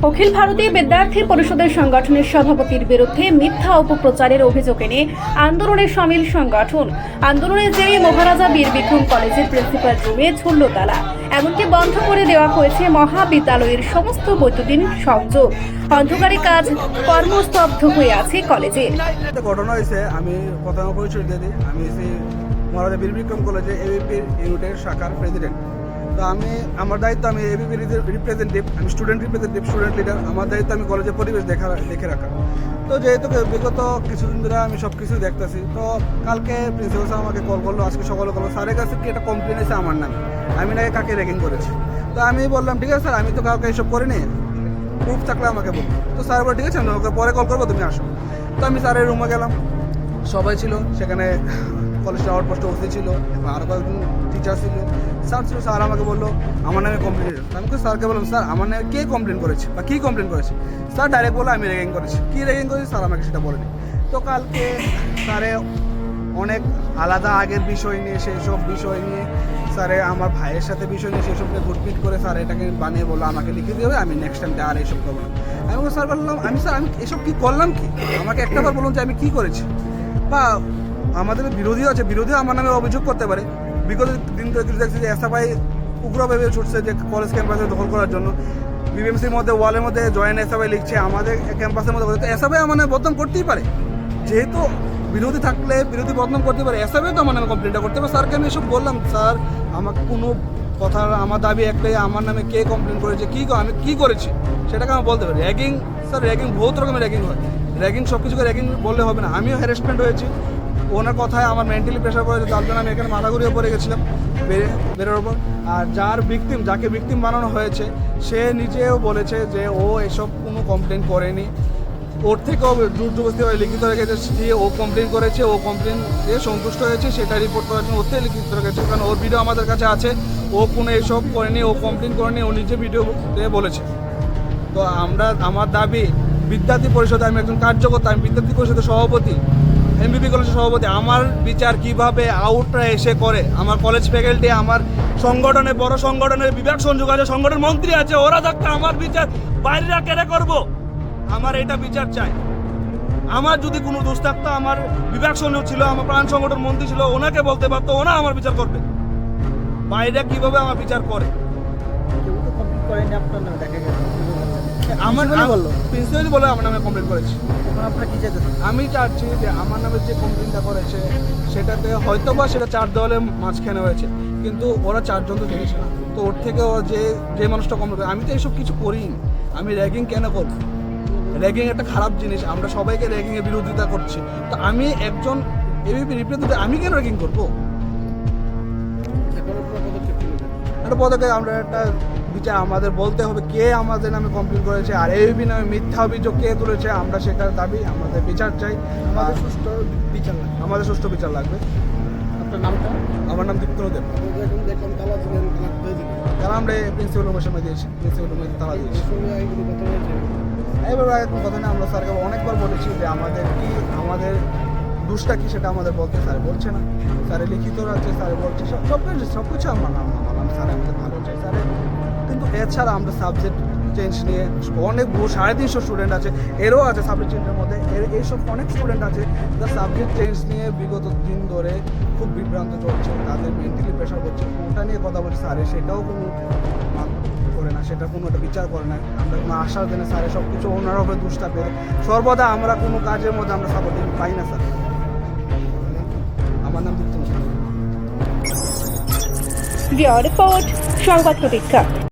অখিল ভারতীয় বিদ্যার্থী পরিষদের সংগঠনের সভাপতির বিরুদ্ধে মিথ্যা অপপ্রচারের অভিযোগ এনে আন্দোলনে সামিল সংগঠন। আন্দোলনের জেরে মহারাজা বীর বিক্রম কলেজের প্রিন্সিপাল রুমে ঝুলল তালা। এমনকি বন্ধ করে দেওয়া হয়েছে মহাবিদ্যালয়ের সমস্ত বৈদ্যুতিন সংযোগ। অন্ধকারে কাজ কর্মস্তব্ধ হয়ে আছে কলেজে। ঘটনা হয়েছে, আমি প্রথমে পরিচয় দিয়ে দিই। আমি মহারাজা বীর বিক্রম কলেজে এবিপির ইউনিটের শাখার প্রেসিডেন্ট। তো আমার দায়িত্ব, আমি এবিপির রিপ্রেজেন্টেটিভ, আমি স্টুডেন্ট লিডার। আমার দায়িত্ব আমি কলেজের পরিবেশ দেখে রাখা। তো যেহেতু বিগত কিছুদিন ধরে আমি সব কিছু দেখতেছি, তো কালকে প্রিন্সিপাল স্যার আমাকে কল করলো, আজকে সকালে করলো, স্যারের কাছে কি একটা কমপ্লেন এসে আমার নামে, আমি নাকি কাকে র্যাগিং করেছি। তো আমি বললাম ঠিক আছে স্যার, আমি তো কাউকে এসব করিনি, প্রুফ থাকলে আমাকে বলুন। তো স্যার বলে ঠিক আছে, আমি ওকে পরে কল করবো, তুমি আসো। তো আমি স্যারের রুমে গেলাম, সবাই ছিল সেখানে, কলেজের আউটপোস্ট ওসি ছিল, আরও কয়েকজন টিচার ছিল, স্যার ছিল। স্যার আমাকে বললো আমার নামে কমপ্লেন। আমি স্যারকে বললাম স্যার আমার নামে কে কমপ্লেন করেছে বা কী কমপ্লেন করেছে। স্যার ডাইরেক্ট বললো আমি র্যাগিং করেছি। কী র্যাগিং করেছি স্যার আমাকে সেটা বলেনি। তো কালকে স্যারে অনেক আলাদা আগের বিষয় নিয়ে, সেই সব বিষয় নিয়ে স্যারে আমার ভাইয়ের সাথে বিষয় নিয়ে সেই সবকে ঘুটপিট করে স্যার এটাকে বানিয়ে বললো আমাকে লিখে দেবে, আমি নেক্সট টাইম আর এইসব করবো না। আমি স্যার বললাম আমি এসব কী করলাম, কি আমাকে একটাবার বলুন যে আমি কী করেছি। বা আমাদের বিরোধীও আছে, বিরোধীও আমার নামে অভিযোগ করতে পারে। বিগত দিন ধরে দেখছি যে এসএফআই উগ্রভাবে ছুটছে যে কলেজ ক্যাম্পাসে দখল করার জন্য। বিবিএমসির মধ্যে ওয়ালের মধ্যে জয়েন এসএফআই লিখছে, আমাদের ক্যাম্পাসের মধ্যে। তো এসএফআই আমার নামে বদনাম করতেই পারে, যেহেতু বিরোধী থাকলে বিরোধী বদনাম করতে পারে, এসএফআই তো আমার নামে কমপ্লেনটা করতে পারে। স্যারকে আমি এসব বললাম, স্যার আমাকে কোনো কথা, আমার দাবি একটাই, আমার নামে কে কমপ্লেন করেছে, আমি কী করেছি সেটাকে আমি বলতে পারি। র্যাগিং স্যার, র্যাগিং বহুত রকমের র্যাগিং হয়। র্যাগিং সব কিছুকে র্যাগিং বললে হবে না। আমিও হ্যারাসমেন্ট হয়েছি, ওনার কথায় আমার মেন্টালি প্রেশার পড়েছে, তার জন্য আমি এখানে মাথা ঘুরিয়ে পড়ে গেছিলাম বেরোর ওপর। আর যাকে ভিকটিম বানানো হয়েছে সে নিজেও বলেছে যে ও এসব কোনো কমপ্লেন করেনি, ওর থেকেও জোর জবরদস্তি হয়ে লিখিত রেখেছে যে ও কমপ্লেন করেছে, ও কমপ্লেন দিয়ে সন্তুষ্ট হয়েছে, সেটা রিপোর্ট করার জন্য ওর থেকে লিখিত রেখেছে। কারণ ওর ভিডিও আমাদের কাছে আছে, ও কোনো এসব করেনি, ও কমপ্লেন করেনি, ও নিজে ভিডিও দিয়ে বলেছে। তো আমার দাবি, বিদ্যার্থী পরিষদে আমি একজন কার্যকর্তা, আমি বিদ্যার্থী পরিষদের সভাপতি, এমবিপি কলেজের সভাপতি। আমার বিচার কিভাবে আউটরা এসে করে, আমার কলেজ ফ্যাকাল্টি, আমার সংগঠনে, বড় সংগঠনের বিভাগ সংযোগ আছে, সংগঠন মন্ত্রী আছে, ওরা থাকতে আমার বিচার বাইরেরা কেড়ে করব? আমার এটা বিচার চাই। আমার যদি কোনো দোষ থাকতো, আমার বিভাগ সংযোগ ছিল, আমার প্রাণ সংগঠন মন্ত্রী ছিল, ওনাকে বলতে পারতো, ওনা আমার বিচার করবে। বাইরে কিভাবে আমার বিচার করে? আমার প্রিন্সিপাল বলে আমার নামে কমপ্লেন করেছে। আমি চাচ্ছি যে আমার নামে যে কমপ্লেনটা করেছে সেটাতে হয়তো বা সেটা 4 দেওয়ালের মাঝখানে হয়েছে, কিন্তু ওরা 4 জন তো জিনিস না। তো ওর থেকে যে মানুষটা কমপ্লেন করে, আমি তো এইসব কিছু করিনি। আমি র্যাগিং কেন করবো? র্যাগিং একটা খারাপ জিনিস, আমরা সবাইকে র্যাগিংয়ের বিরোধিতা করছি। তো আমি একজন এবিপি রিপ্রেজেন্টেটিভ, আমি কেন র্যাগিং করবো? একটা পদক্ষেপ, আমরা একটা বিচার আমাদের বলতে হবে কে আমাদের নামে কমপ্লেন করেছে, আর এবিপি নামে মিথ্যা অভিযোগ কে তুলেছে। আমরা সেটার দাবি, আমাদের বিচার চাই, আমাদের সুষ্ঠু বিচার লাগবে। আপনার নামটা? আমার নাম দীপ্ত দেব। তারা আমরা প্রিন্সিপাল রুমের সময় দিয়েছি, প্রিন্সিপাল রুমে তালা দিয়েছি। এবার এখন কথা না, আমরা স্যারকে অনেকবার বলেছি যে আমাদের দোষটা কি সেটা আমাদের বলতে, স্যার বলছে না। স্যারে লিখিত আছে, স্যারে বলছে সব কিছু আমার নাম স্যার আমাদের ভালো চাই স্যারে। কিন্তু এছাড়া আমরা সাবজেক্ট চেঞ্জ নিয়ে অনেক 350 স্টুডেন্ট আছে, এরও আছে সাবজেক্ট চেঞ্জের মধ্যে, এইসব অনেক স্টুডেন্ট আছে যা সাবজেক্ট চেঞ্জ নিয়ে বিগত দিন ধরে খুব বিভ্রান্ত চলছে, তাদের মেন্টালি প্রেশার করছে। ওটা নিয়ে কথা বলছি স্যারে, সেটাও কোনো করে না, সেটা কোনো একটা বিচার করে না। আমরা কোনো আশার দিনে স্যারে সব কিছু ওনার হবে দুষ্টা পেয়ে সর্বদা আমরা কোনো কাজের মধ্যে আমরা সাপোর্ট পাই না স্যার। আমার নাম দীপ্ত। রিপোর্ট সংবাদ প্রতীক্ষা।